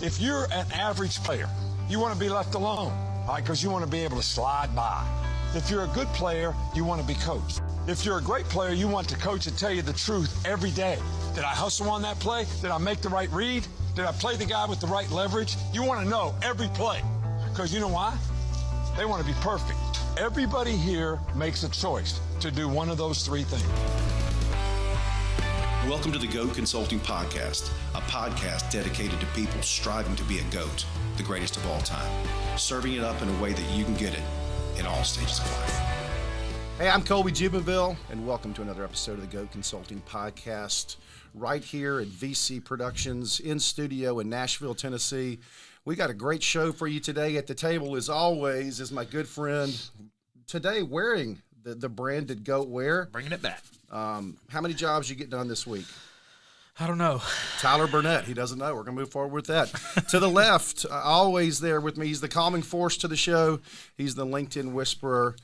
If you're an average player, you want to be left alone, right? Because you want to be able to slide by. If you're a good player, you want to be coached. If you're a great player, you want the coach to tell you the truth every day. Did I hustle on that play? Did I make the right read? Did I play the guy with the right leverage? You want to know every play. Because you know why? They want to be perfect. Everybody here makes a choice to do one of those three things. Welcome to the GOAT Consulting Podcast, a podcast dedicated to people striving to be a GOAT, the greatest of all time, serving it up in a way that you can get it in all stages of life. Hey, I'm Colby Jubenville, and welcome to another episode of the GOAT Consulting Podcast, right here at VC Productions in studio in Nashville, Tennessee. We got a great show for you today. At the table, as always, is my good friend, today wearing the branded GOAT wear. Bringing it back. How many jobs you get done this week? I don't know. Tyler Burnett, he doesn't know. We're going to move forward with that. To the left, always there with me, he's the calming force to the show. He's the LinkedIn whisperer.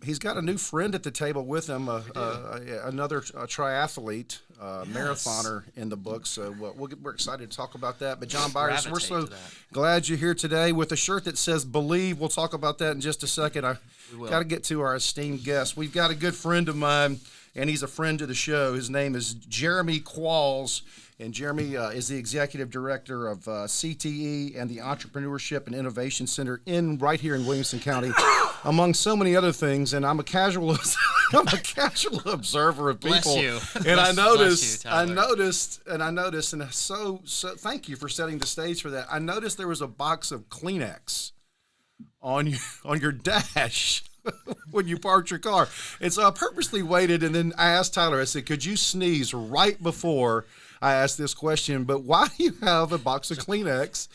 He's got a new friend at the table with him, another triathlete, marathoner in the book. So we're excited to talk about that. But John Byers, we're so glad you're here today with a shirt that says "Believe." We'll talk about that in just a second. I got to get to our esteemed guest. We've got a good friend of mine, and he's a friend of the show. His name is Jeremey Qualls. And Jeremy is the executive director of CTE and the Entrepreneurship and Innovation Center right here in Williamson County, among so many other things. And I'm a casual observer of people. Bless you. And I noticed, you, so thank you for setting the stage for that. I noticed there was a box of Kleenex on your dash. When you parked your car. And so I purposely waited, and then I asked Tyler, I said, could you sneeze right before I asked this question? But why do you have a box of Kleenex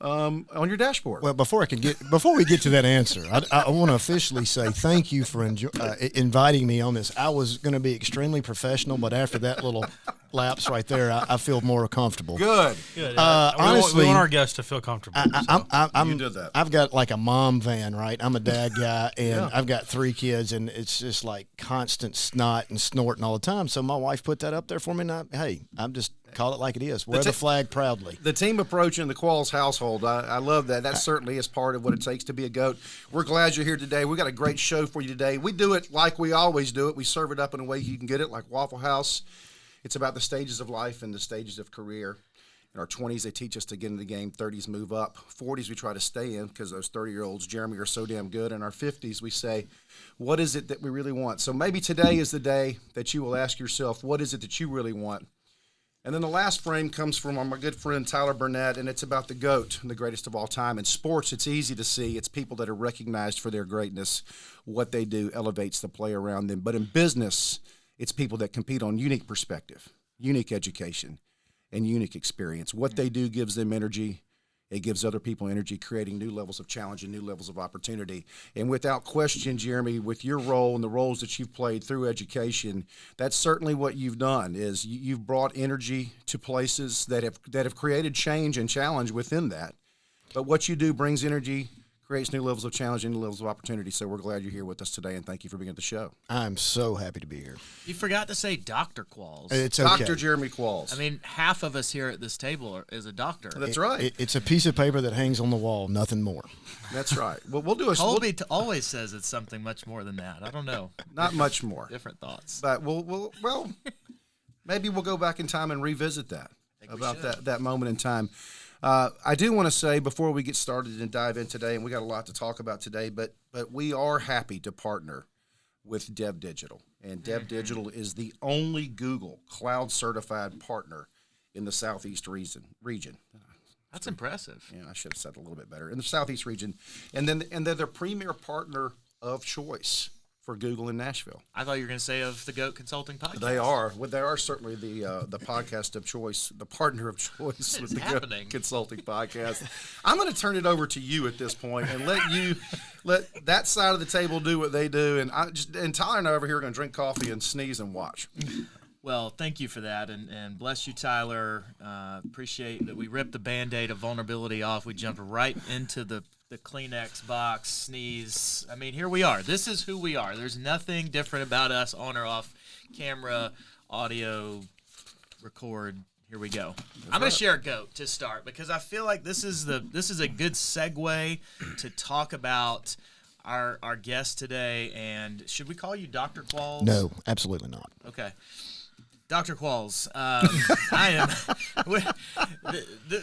on your dashboard? Well, before we get to that answer, I want to officially say thank you for inviting me on this. I was going to be extremely professional, but after that little lapse right there, I feel more comfortable. Good. Honestly, we want our guests to feel comfortable. You did that. I've got like a mom van, right? I'm a dad guy, and I've got 3 kids, and it's just like constant snot and snorting all the time. So my wife put that up there for me, and I'm just call it like it is. Wear the flag proudly. The team approach in the Qualls household, I love that. That certainly is part of what it takes to be a GOAT. We're glad you're here today. We got a great show for you today. We do it like we always do it. We serve it up in a way you can get it, like Waffle House. It's about the stages of life and the stages of career. In our 20s, they teach us to get in the game. 30s, move up. 40s, we try to stay in because those 30-year-olds, Jeremy, are so damn good. In our 50s, we say, what is it that we really want? So maybe today is the day that you will ask yourself, what is it that you really want? And then the last frame comes from my good friend Tyler Burnett, and it's about the GOAT, the greatest of all time. In sports, it's easy to see. It's people that are recognized for their greatness. What they do elevates the play around them. But in business, it's people that compete on unique perspective, unique education, and unique experience. What they do gives them energy. It gives other people energy, creating new levels of challenge and new levels of opportunity. And without question, Jeremy, with your role and the roles that you've played through education, that's certainly what you've done. Is you've brought energy to places that have created change and challenge within that. But what you do brings energy, creates new levels of challenge and new levels of opportunity. So we're glad you're here with us today, and thank you for being at the show. I'm so happy to be here. You forgot to say Dr. Qualls. It's okay. Dr. Jeremey Qualls. I mean, half of us here at this table is a doctor. That's right. It's a piece of paper that hangs on the wall, nothing more. That's right. Well, we'll do a... Colby always says it's something much more than that. I don't know. Not much more. Different thoughts. But well, maybe we'll go back in time and revisit that, about that moment in time. I do want to say before we get started and dive in today, and we got a lot to talk about today, but we are happy to partner with Dev Digital. And Dev Digital is the only Google Cloud certified partner in the Southeast region. That's impressive. Yeah, I should have said it a little bit better. In the Southeast region. And they're the premier partner of choice for Google in Nashville. I thought you were going to say of the GOAT Consulting Podcast. They are. Well, they are certainly the podcast of choice, the partner of choice with the GOAT Consulting Podcast. I'm going to turn it over to you at this point and let that side of the table do what they do, and Tyler and I over here are going to drink coffee and sneeze and watch. Well, thank you for that, and bless you, Tyler. Appreciate that we ripped the Band-Aid of vulnerability off. We jumped right into the Kleenex box, sneeze. I mean, here we are. This is who we are. There's nothing different about us on or off camera, audio, record. Here we go. I'm going to share a goat to start because I feel like this is a good segue to talk about our guest today. And should we call you Dr. Qualls? No, absolutely not. Okay. Dr. Qualls, I am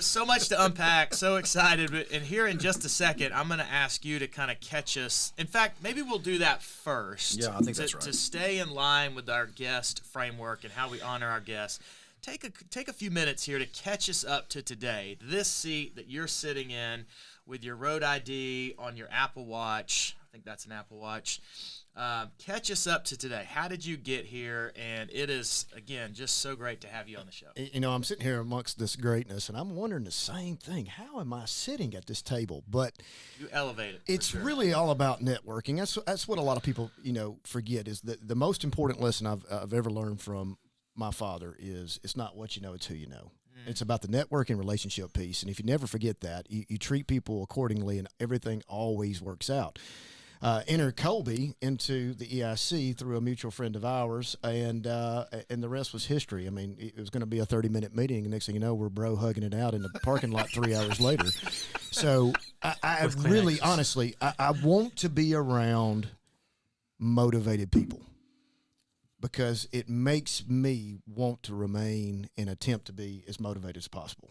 so much to unpack, so excited. And here in just a second, I'm going to ask you to kind of catch us. In fact, maybe we'll do that first. Yeah, I think that's right. To stay in line with our guest framework and how we honor our guests. Take a few minutes here to catch us up to today. This seat that you're sitting in with your road ID on your Apple Watch. I think that's an Apple Watch. Catch us up to today. How did you get here? And it is, again, just so great to have you on the show. You know, I'm sitting here amongst this greatness, and I'm wondering the same thing. How am I sitting at this table? But you elevate it. It's really all about networking. That's what a lot of people, forget is that the most important lesson I've ever learned from my father is it's not what you know, it's who you know. It's about the networking relationship piece. And if you never forget that, you treat people accordingly and everything always works out. Enter Colby into the EIC through a mutual friend of ours, and the rest was history. I mean, it was going to be a 30-minute meeting, and next thing you know, we're bro hugging it out in the parking lot 3 hours later. So I really, honestly, I want to be around motivated people because it makes me want to remain and attempt to be as motivated as possible.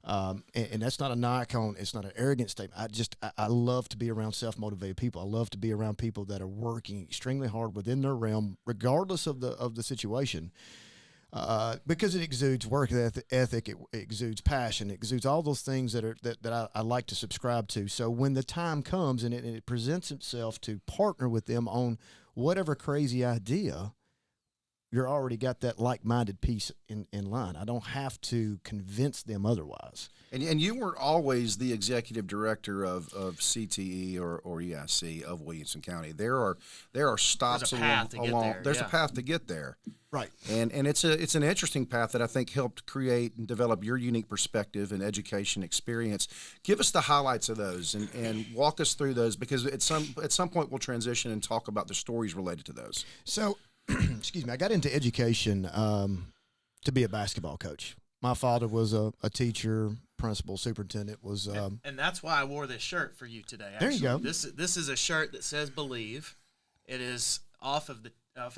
And that's not a knock on, it's not an arrogant statement. I love to be around self-motivated people. I love to be around people that are working extremely hard within their realm, regardless of the situation, because it exudes work ethic, it exudes passion, it exudes all those things that I like to subscribe to. So when the time comes and it presents itself to partner with them on whatever crazy idea, you're already got that like-minded piece in line. I don't have to convince them otherwise. And you weren't always the executive director of CTE or EIC of Williamson County. There are stops along. There's a path to get there. Right. And it's an interesting path that I think helped create and develop your unique perspective and education experience. Give us the highlights of those and walk us through those, because at some point we'll transition and talk about the stories related to those. So excuse me, I got into education to be a basketball coach. My father was a teacher, principal, superintendent. And that's why I wore this shirt for you today. Actually. There you go. This is a shirt that says "Believe." It is off of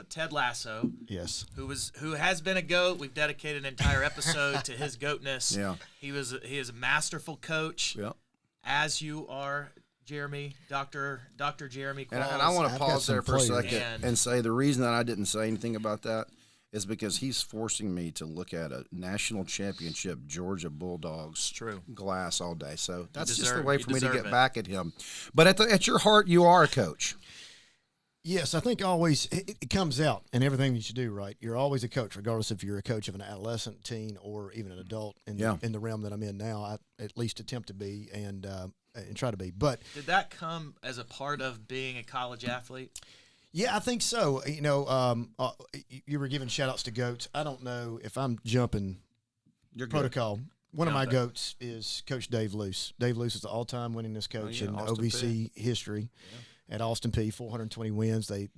Ted Lasso. Yes. Who has been a goat. We've dedicated an entire episode to his goatness. Yeah. He is a masterful coach. Yeah. As you are, Jeremy, Dr. Jeremey Qualls. And I want to pause there for a second and say the reason that I didn't say anything about that is because he's forcing me to look at a national championship Georgia Bulldogs glass all day. So that's just the way for me to get back at him. But at your heart, you are a coach. Yes, I think always it comes out in everything that you do, right? You're always a coach, regardless if you're a coach of an adolescent, teen, or even an adult in the realm that I'm in now. I at least attempt to be and try to be. But did that come as a part of being a college athlete? Yeah, I think so. You were giving shout outs to goats. I don't know if I'm jumping protocol. One of my goats is Coach Dave Luce. Dave Luce is the all-time winningest coach in OVC history at Austin Peay. 420 wins. They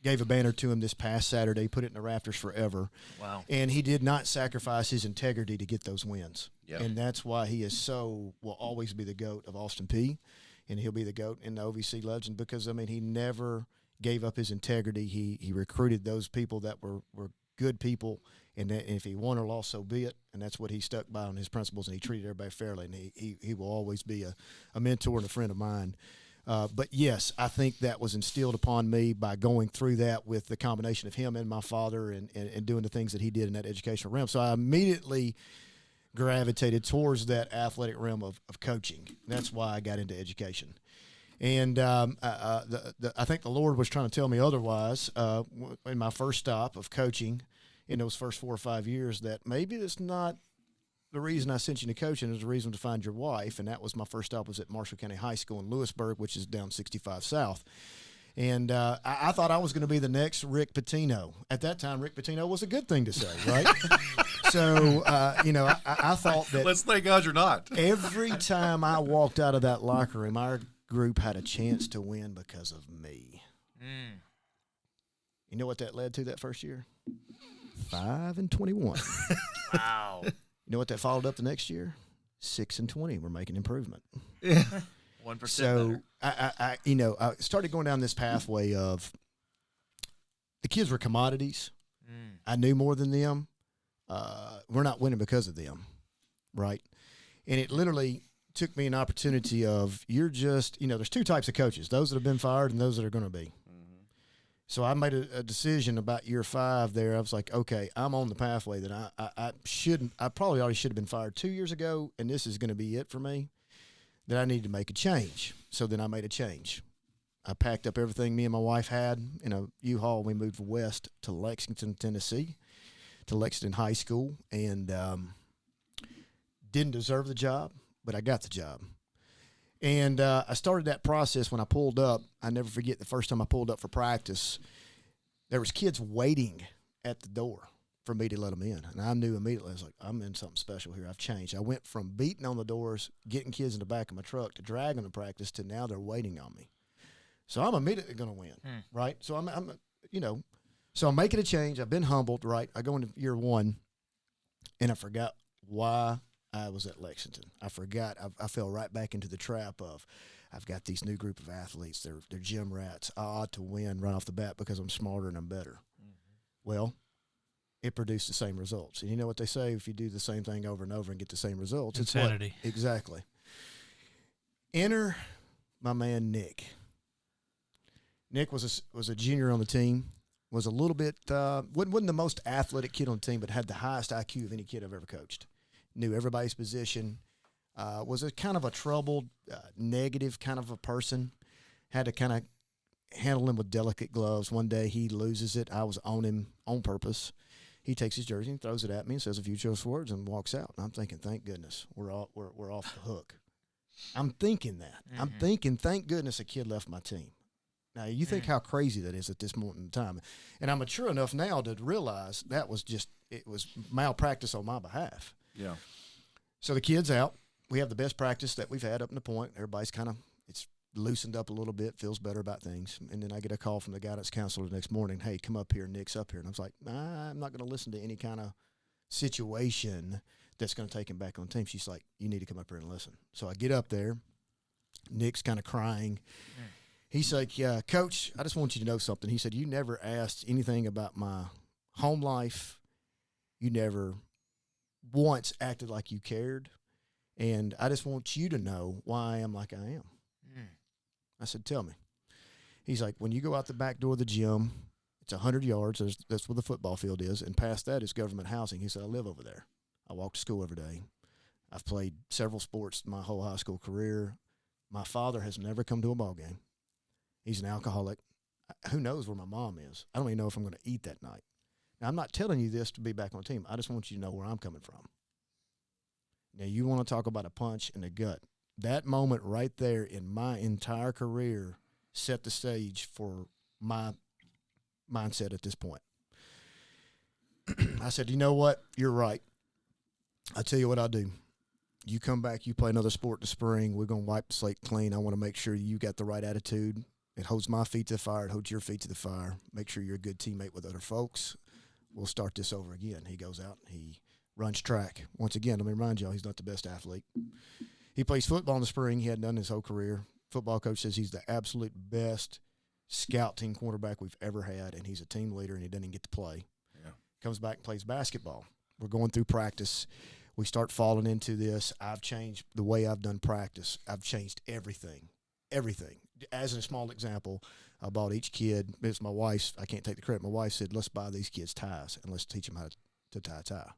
gave a banner to him this past Saturday, put it in the rafters forever. Wow. And he did not sacrifice his integrity to get those wins. Yep. And that's why he will always be the GOAT of Austin Peay, and he'll be the GOAT in the OVC legend because, he never gave up his integrity. He recruited those people that were good people, and if he won or lost, so be it. And that's what he stuck by on his principles, and he treated everybody fairly, and he will always be a mentor and a friend of mine. But yes, I think that was instilled upon me by going through that with the combination of him and my father and doing the things that he did in that educational realm. So I immediately gravitated towards that athletic realm of coaching. That's why I got into education. And I think the Lord was trying to tell me otherwise in my first stop of coaching in those first 4 or 5 years that maybe that's not the reason I sent you to coaching is the reason to find your wife. And that was my first stop was at Marshall County High School in Lewisburg, which is down 65 South. And I thought I was going to be the next Rick Pitino. At that time, Rick Pitino was a good thing to say, right? So, I thought that. Let's thank God you're not. Every time I walked out of that locker room, our group had a chance to win because of me. You know what that led to that first year? 5-21. Wow. You know what that followed up the next year? 6-20. We're making improvement. 1% So better. I started going down this pathway of the kids were commodities. I knew more than them. We're not winning because of them, right? And it literally took me an opportunity of there's two types of coaches, those that have been fired and those that are going to be. So I made a decision about year 5 there. I was like, okay, I'm on the pathway that I probably already should have been fired 2 years ago, and this is going to be it for me, that I need to make a change. So then I made a change. I packed up everything me and my wife had in a U-Haul. We moved west to Lexington, Tennessee, to Lexington High School, and didn't deserve the job, but I got the job. And I started that process when I pulled up. I never forget the first time I pulled up for practice. There was kids waiting at the door for me to let them in. And I knew immediately, I was like, I'm in something special here. I've changed. I went from beating on the doors, getting kids in the back of my truck, to dragging them to practice, to now they're waiting on me. So I'm immediately going to win, right? So so I'm making a change. I've been humbled, right? I go into year 1, and I forgot why I was at Lexington. I forgot. I fell right back into the trap of, I've got these new group of athletes. They're gym rats. I ought to win right off the bat because I'm smarter and I'm better. Well, it produced the same results. And you know what they say, if you do the same thing over and over and get the same results, Insanity. It's what? Exactly. Enter my man Nick. Nick was a junior on the team, was a little bit, wasn't the most athletic kid on the team, but had the highest IQ of any kid I've ever coached. Knew everybody's position, was a kind of a troubled, negative kind of a person. Had to kind of handle him with delicate gloves. One day he loses it. I was on him on purpose. He takes his jersey and throws it at me and says a few choice words and walks out. And I'm thinking, thank goodness, we're off the hook. I'm thinking that. I'm thinking, thank goodness a kid left my team. Now, you think how crazy that is at this moment in time. And I'm mature enough now to realize that was it was malpractice on my behalf. Yeah. So the kid's out. We have the best practice that we've had up to the point. Everybody's it's loosened up a little bit, feels better about things. And then I get a call from the guidance counselor the next morning, hey, come up here, Nick's up here. And I was like, I'm not going to listen to any kind of situation that's going to take him back on the team. She's like, you need to come up here and listen. So I get up there. Nick's kind of crying. He's like, yeah, Coach, I just want you to know something. He said, you never asked anything about my home life. You never once acted like you cared. And I just want you to know why I am like I am. I said, tell me. He's like, when you go out the back door of the gym, it's 100 yards. That's where the football field is. And past that is government housing. He said, I live over there. I walk to school every day. I've played several sports my whole high school career. My father has never come to a ball game. He's an alcoholic. Who knows where my mom is? I don't even know if I'm going to eat that night. Now, I'm not telling you this to be back on the team. I just want you to know where I'm coming from. Now, you want to talk about a punch in the gut. That moment right there in my entire career set the stage for my mindset at this point. I said, you know what? You're right. I tell you what I'll do. You come back, you play another sport in the spring. We're going to wipe the slate clean. I want to make sure you got the right attitude. It holds my feet to the fire. It holds your feet to the fire. Make sure you're a good teammate with other folks. We'll start this over again. He goes out. He runs track. Once again, let me remind y'all, he's not the best athlete. He plays football in the spring. He hadn't done his whole career. Football coach says he's the absolute best scout team quarterback we've ever had, and he's a team leader, and he doesn't even get to play. Yeah. Comes back and plays basketball. We're going through practice. We start falling into this. I've changed the way I've done practice. I've changed everything. As a small example, I bought each kid, it's my wife's, I can't take the credit, my wife said, let's buy these kids ties and let's teach them how to tie a tie.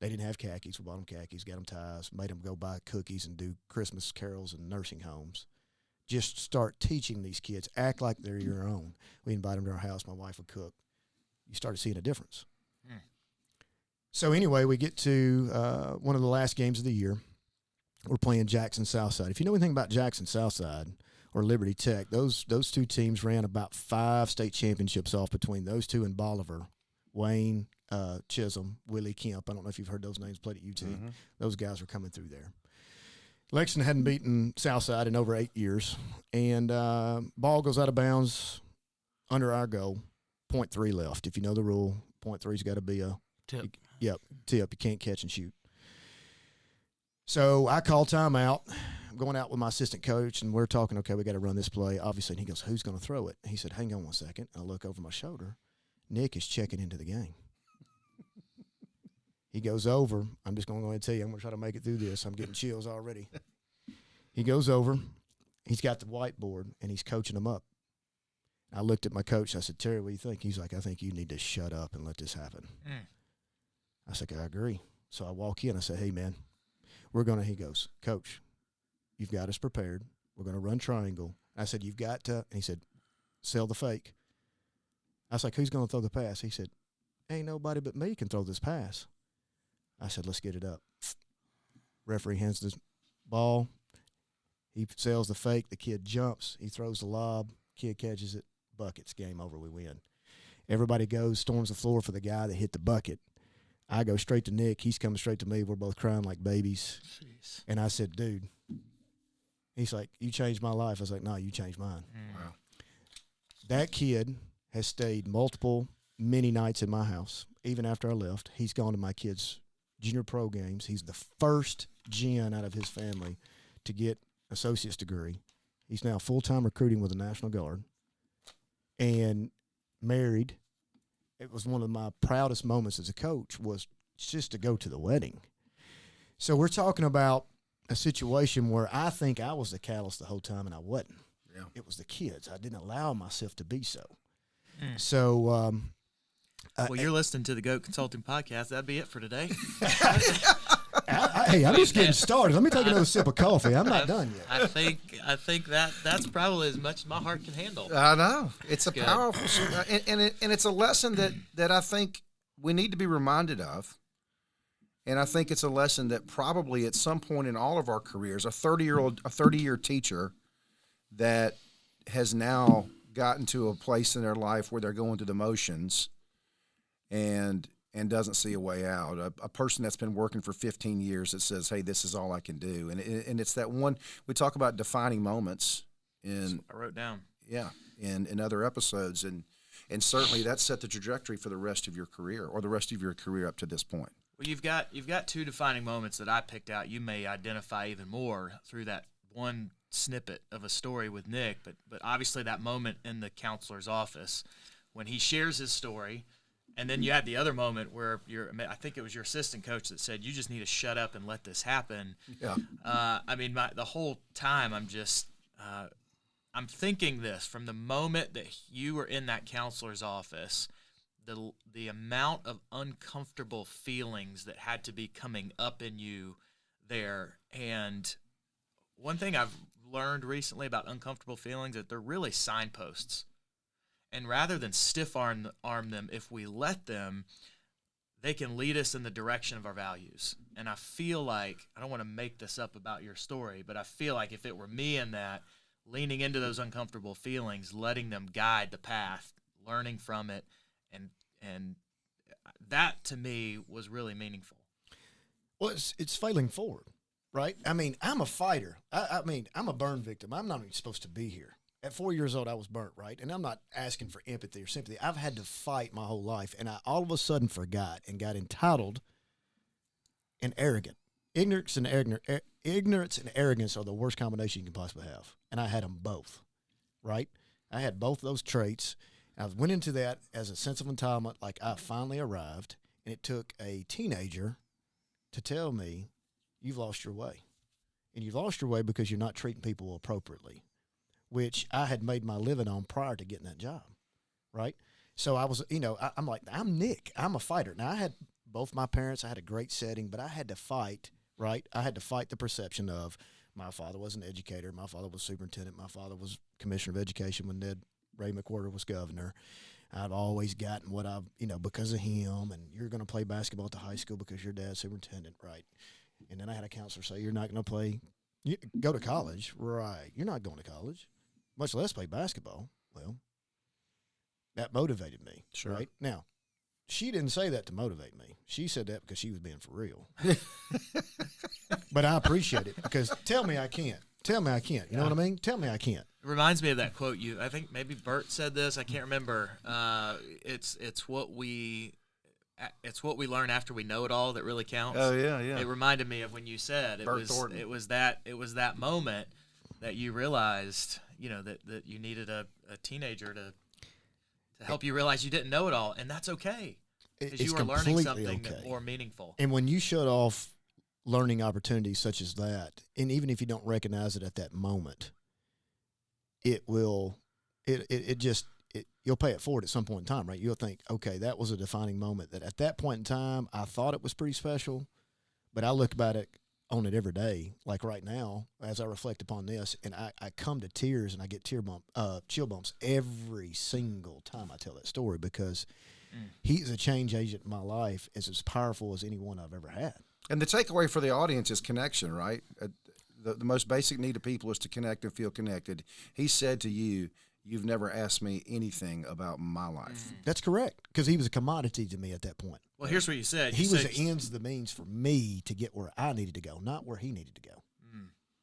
They didn't have khakis. We bought them khakis, got them ties, made them go buy cookies and do Christmas carols in nursing homes. Just start teaching these kids, act like they're your own. We invite them to our house. My wife would cook. You started seeing a difference. So anyway, we get to one of the last games of the year. We're playing Jackson Southside. If you know anything about Jackson Southside or Liberty Tech, those two teams ran about 5 state championships off between those two and Bolivar. Wayne, Chisholm, Willie Kemp. I don't know if you've heard those names, played at UT. Mm-hmm. Those guys were coming through there. Lexington hadn't beaten Southside in over 8 years, and ball goes out of bounds under our goal, .3 left. If you know the rule, point three's got to be a Tip. Tip. You can't catch and shoot. So I call timeout. I'm going out with my assistant coach, and we're talking, okay, we got to run this play, obviously. And he goes, who's going to throw it? He said, hang on one second. I look over my shoulder. Nick is checking into the game. He goes over. I'm just going to go ahead and tell you, I'm going to try to make it through this. I'm getting chills already. He goes over. He's got the whiteboard, and he's coaching them up. I looked at my coach. I said, Terry, what do you think? He's like, I think you need to shut up and let this happen. I said, I agree. So I walk in. I said, hey, man, he goes, Coach, you've got us prepared. We're going to run triangle. I said, you've got to, and he said, sell the fake. I was like, who's going to throw the pass? He said, ain't nobody but me can throw this pass. I said, let's get it up. Referee hands the ball. He sells the fake. The kid jumps. He throws the lob. Kid catches it. Buckets. Game over. We win. Everybody goes, storms the floor for the guy that hit the bucket. I go straight to Nick. He's coming straight to me. We're both crying like babies. Jeez. And I said, dude. He's like, you changed my life. I was like, no, you changed mine. Wow. That kid has stayed many nights in my house, even after I left. He's gone to my kids' junior pro games. He's the first gen out of his family to get associate's degree. He's now full-time recruiting with the National Guard and married. It was one of my proudest moments as a coach was just to go to the wedding. So we're talking about a situation where I think I was the catalyst the whole time, and I wasn't. Yeah. It was the kids. I didn't allow myself to be so. So Well, you're listening to the GOAT Consulting Podcast. That'd be it for today. hey, I'm just getting started. Let me take another sip of coffee. I'm not done yet. I think that's probably as much as my heart can handle. I know. It's a Good. powerful, and it's a lesson that I think we need to be reminded of. And I think it's a lesson that probably at some point in all of our careers, a 30-year teacher that has now gotten to a place in their life where they're going through the motions and doesn't see a way out. A person that's been working for 15 years that says, hey, this is all I can do. And it's that one, we talk about defining moments in, I wrote down. yeah, in other episodes. And certainly that set the trajectory for the rest of your career or the rest of your career up to this point. Well, you've got two defining moments that I picked out. You may identify even more through that one snippet of a story with Nick, but obviously that moment in the counselor's office when he shares his story, and then you had the other moment where I think it was your assistant coach that said, you just need to shut up and let this happen. Yeah. I mean, the whole time I'm just I'm thinking this from the moment that you were in that counselor's office, the amount of uncomfortable feelings that had to be coming up in you there. And one thing I've learned recently about uncomfortable feelings that they're really signposts. And rather than stiff arm them, if we let them, they can lead us in the direction of our values. And I feel like, I don't want to make this up about your story, but I feel like if it were me in that, leaning into those uncomfortable feelings, letting them guide the path, learning from it, and that to me was really meaningful. Well, it's failing forward, right? I mean, I'm a fighter. I mean, I'm a burn victim. I'm not even supposed to be here. At 4 years old, I was burnt, right? And I'm not asking for empathy or sympathy. I've had to fight my whole life, and I all of a sudden forgot and got entitled and arrogant. Ignorance and arrogance are the worst combination you can possibly have, and I had them both, right? I had both those traits. I went into that as a sense of entitlement, like I finally arrived, and it took a teenager to tell me, you've lost your way. And you've lost your way because you're not treating people appropriately, which I had made my living on prior to getting that job, right? So I was, I'm like, I'm Nick. I'm a fighter. Now, I had both my parents. I had a great setting, but I had to fight, right? I had to fight the perception of my father was an educator. My father was superintendent. My father was commissioner of education when Ray McWhorter was governor. I've always gotten what I've, because of him, and you're going to play basketball at the high school because your dad's superintendent, right? And then I had a counselor say, you're not going to go to college. Right. You're not going to college, much less play basketball. Well, that motivated me, Sure. right? Now, she didn't say that to motivate me. She said that because she was being for real. But I appreciate it because tell me I can't. Tell me I can't. You know what I mean? Tell me I can't. It reminds me of that quote I think maybe Bert said this. I can't remember. It's what we it's what we learn after we know it all that really counts. Oh yeah, yeah. It reminded me of when you said it was that moment that you realized, that you needed a teenager to help you realize you didn't know it all, and that's okay. Because It's you were learning completely something okay. more meaningful. And when you shut off learning opportunities such as that, and even if you don't recognize it at that moment, you'll pay it forward at some point in time, right? You'll think, okay, that was a defining moment that at that point in time, I thought it was pretty special, but I look about it on it every day, like right now, as I reflect upon this, and I come to tears and I get chill bumps every single time I tell that story, because he's a change agent in my life as powerful as anyone I've ever had. And the takeaway for the audience is connection, right? The most basic need of people is to connect and feel connected. He said to you, "You've never asked me anything about my life." That's correct, because he was a commodity to me at that point. Well, here's what you said. He was the ends, the means for me to get where I needed to go, not where he needed to go.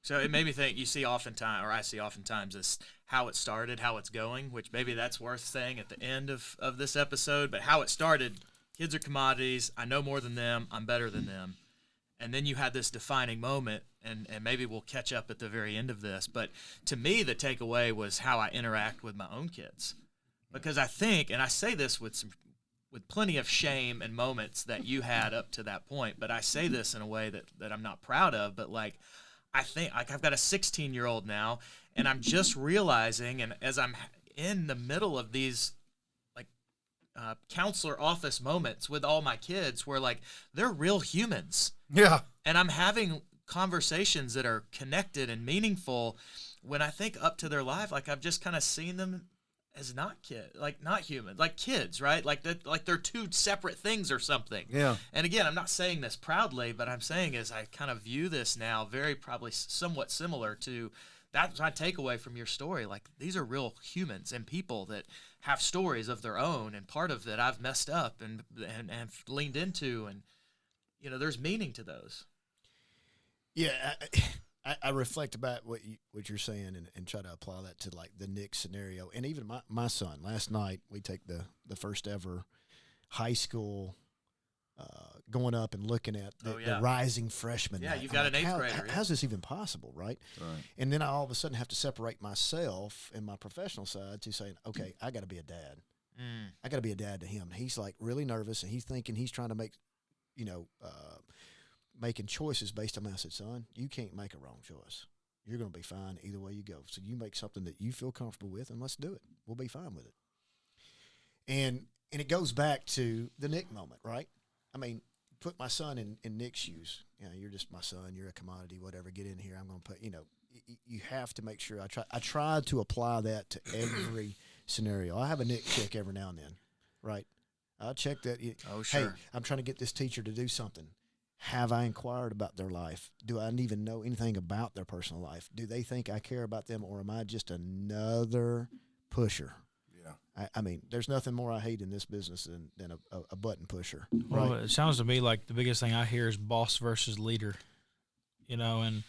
So it made me think, I see oftentimes this how it started, how it's going, which maybe that's worth saying at the end of this episode, but how it started, kids are commodities, I know more than them, I'm better than them. And then you had this defining moment, and maybe we'll catch up at the very end of this, but to me the takeaway was how I interact with my own kids. Because I think, and I say this with plenty of shame and moments that you had up to that point, but I say this in a way that I'm not proud of, but I think I've got a 16-year-old now, and I'm just realizing, and as I'm in the middle of these counselor office moments with all my kids where they're real humans. Yeah. And I'm having conversations that are connected and meaningful when I think up to their life, I've just kind of seen them as not human, like kids, right? Like they're two separate things or something. Yeah. And again, I'm not saying this proudly, but I'm saying is I kind of view this now very probably somewhat similar to that's my takeaway from your story. These are real humans and people that have stories of their own, and part of that I've messed up and leaned into, and there's meaning to those. Yeah, I reflect about what you're saying and try to apply that to the Nick scenario, and even my son. Last night we take the first ever high school. Going up and looking at the rising freshman. Yeah, night. you've got an 8th grader. How's this even possible, right? And then I all of a sudden have to separate myself and my professional side to saying, okay, I got to be a dad. I got to be a dad to him. And he's really nervous, and he's thinking he's trying to make, making choices based on. I said, son, you can't make a wrong choice. You're going to be fine either way you go. So you make something that you feel comfortable with, and let's do it. We'll be fine with it. And it goes back to the Nick moment, right? I mean, put my son in Nick's shoes. You're just my son. You're a commodity. Whatever. Get in here. I'm going to put. You have to make sure. I try to apply that to every scenario. I have a Nick check every now and then, right? I'll check that. Oh, sure. Hey, I'm trying to get this teacher to do something. Have I inquired about their life? Do I even know anything about their personal life? Do they think I care about them, or am I just another pusher? I mean, there's nothing more I hate in this business than a button pusher. Well, Right? it sounds to me like the biggest thing I hear is boss versus leader. And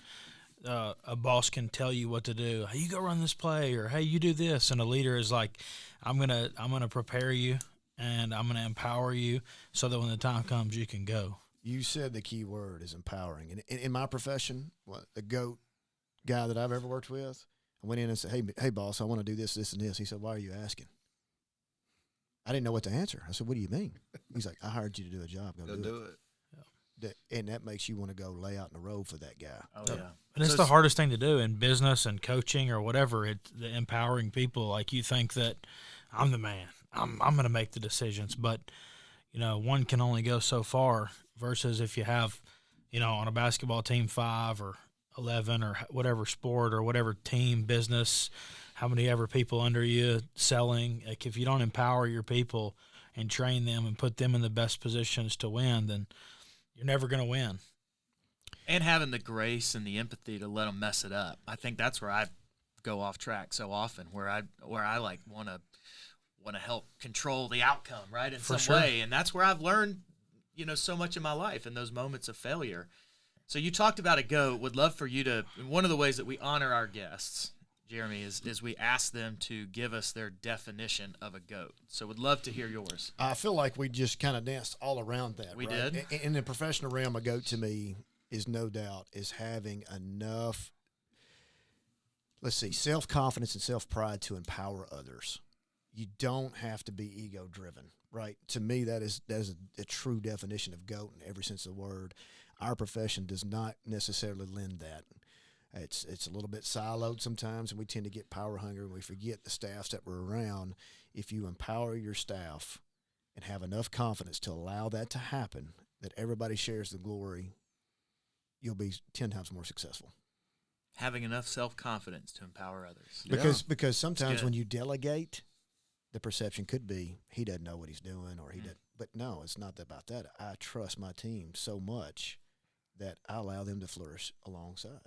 a boss can tell you what to do. Hey, you go run this play, or hey, you do this, and a leader is like, I'm gonna prepare you, and I'm gonna empower you, so that when the time comes, you can go. You said the key word is empowering. And in my profession, the GOAT guy that I've ever worked with, I went in and said, hey, boss, I want to do this, this, and this. He said, why are you asking? I didn't know what to answer. I said, what do you mean? He's like, I hired you to do a job. Go do it. And that makes you want to go lay out in the road for that guy. Oh, yeah. And it's the hardest thing to do in business and coaching or whatever. It's the empowering people. You think that I'm the man. I'm going to make the decisions. But, one can only go so far versus if you have, on a basketball team 5 or 11 or whatever sport or whatever team, business, how many ever people under you selling. If you don't empower your people and train them and put them in the best positions to win, then you're never going to win. And having the grace and the empathy to let them mess it up. I think that's where I go off track so often, where I want to help control the outcome, right, in some way. And that's where I've learned, so much in my life in those moments of failure. So you talked about a GOAT. Would love for you to, one of the ways that we honor our guests, Jeremy, is we ask them to give us their definition of a goat. So would love to hear yours. I feel like we just kind of danced all around that. We right? did. In the professional realm, a goat to me is no doubt is having enough, self-confidence and self-pride to empower others. You don't have to be ego-driven, right? To me, that is a true definition of goat in every sense of the word. Our profession does not necessarily lend that. It's a little bit siloed sometimes, and we tend to get power hungry, and we forget the staffs that we're around. If you empower your staff and have enough confidence to allow that to happen, that everybody shares the glory, you'll be 10 times more successful. Having enough self-confidence to empower others. Because sometimes when you delegate, the perception could be he doesn't know what he's doing, or he doesn't. But no, it's not about that. I trust my team so much that I allow them to flourish alongside.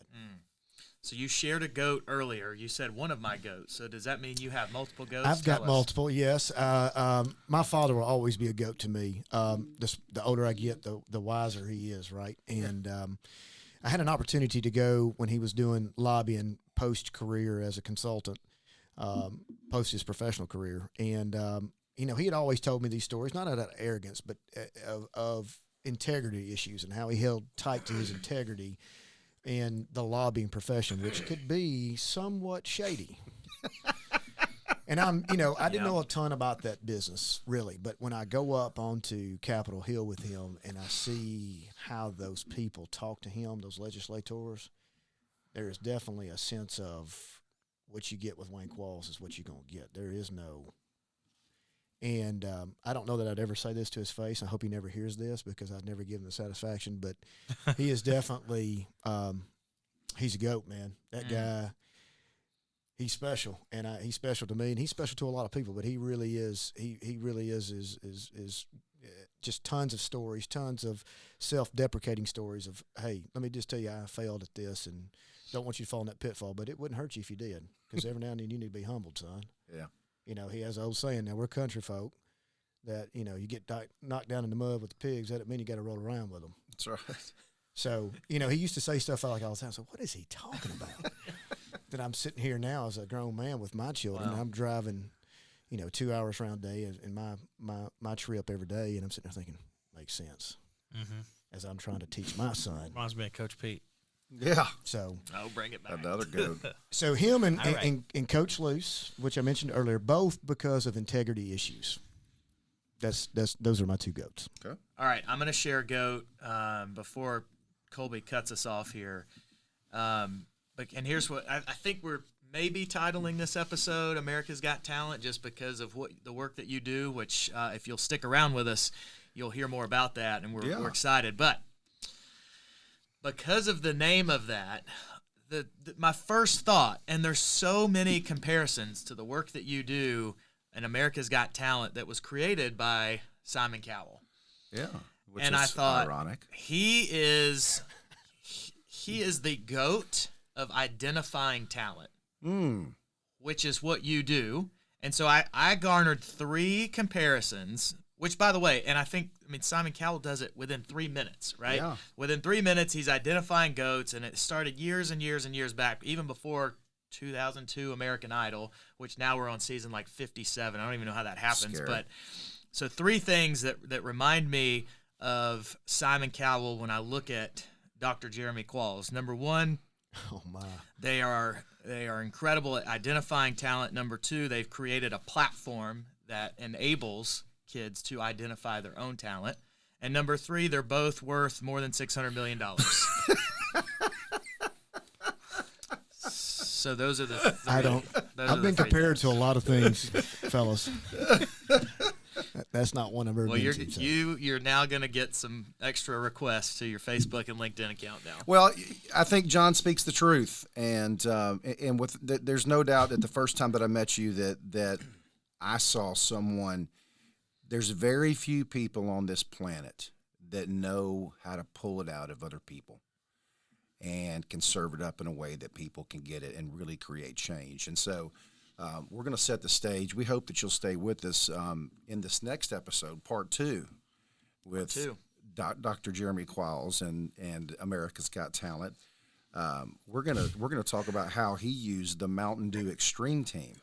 So you shared a goat earlier. You said one of my goats. So does that mean you have multiple goats? I've got multiple, yes. My father will always be a goat to me. The older I get, the wiser he is, right? And I had an opportunity to go when he was doing lobbying post-career as a consultant, post his professional career. And, he had always told me these stories, not out of arrogance, but of integrity issues and how he held tight to his integrity in the lobbying profession, which could be somewhat shady. And I didn't know a ton about that business really, but when I go up onto Capitol Hill with him and I see how those people talk to him, those legislators, there is definitely a sense of what you get with Wayne Qualls is what you're going to get. There is no. And I don't know that I'd ever say this to his face. I hope he never hears this because I'd never give him the satisfaction. But he is definitely he's a goat, man. That guy, he's special, and he's special to me, and he's special to a lot of people. But he really is. He really is just tons of stories, tons of self-deprecating stories of, hey, let me just tell you, I failed at this, and don't want you to fall in that pitfall. But it wouldn't hurt you if you did, because every now and then you need to be humbled, son. Yeah. He has an old saying, now we're country folk, that, you get knocked down in the mud with the pigs. That doesn't mean you got to roll around with them. That's right. So, he used to say stuff like all the time. So what is he talking about? That I'm sitting here now as a grown man with my children. Wow. I'm driving, 2 hours around a day in my trip every day. And I'm sitting there thinking, makes sense. Mm-hmm. As I'm trying to teach my son. Reminds me of Coach Pete. Yeah. So I'll bring it back. Another goat. So him and Coach Luce, which I mentioned earlier, both because of integrity issues. Those are my two goats. Okay. All right, I'm going to share a goat before Colby cuts us off here. And here's what I think we're maybe titling this episode "America's Got Talent" just because of the work that you do. Which, if you'll stick around with us, you'll hear more about that, and we're excited. But because of the name of that, my first thought, and there's so many comparisons to the work that you do in America's Got Talent that was created by Simon Cowell. Yeah, which and is I thought ironic. He is the GOAT of identifying talent, which is what you do. And so I garnered 3 comparisons. Which, by the way, and I mean, Simon Cowell does it within 3 minutes, right? Yeah. Within 3 minutes, he's identifying goats, and it started years and years and years back, even before 2002 American Idol, which now we're on season like 57. I don't even know how that happens. Scary. But so 3 things that remind me of Simon Cowell when I look at Dr. Jeremey Qualls. Number 1, they are incredible at identifying talent. Number 2, they've created a platform that enables kids to identify their own talent. And number 3, they're both worth more than $600 million. So those are the I've been compared to a lot of things, fellas. That's not one I've ever been to. So. You're now going to get some extra requests to your Facebook and LinkedIn account now. Well, I think John speaks the truth, and there's no doubt that the first time that I met you that I saw someone. There's very few people on this planet that know how to pull it out of other people and can serve it up in a way that people can get it and really create change. And so we're going to set the stage. We hope that you'll stay with us in this next episode, part 2, with Dr. Jeremey Qualls and America's Got Talent. we're gonna talk about how he used the Mountain Dew Extreme Team,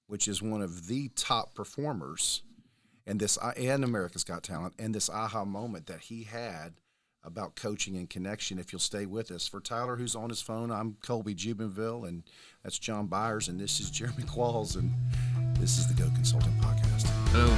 which is one of the top performers in America's Got Talent, and this aha moment that he had about coaching and connection. If you'll stay with us. For Tyler, who's on his phone, I'm Colby Jubinville, and that's John Byers, and this is Jeremey Qualls, and this is the Go Consulting Podcast. Boom.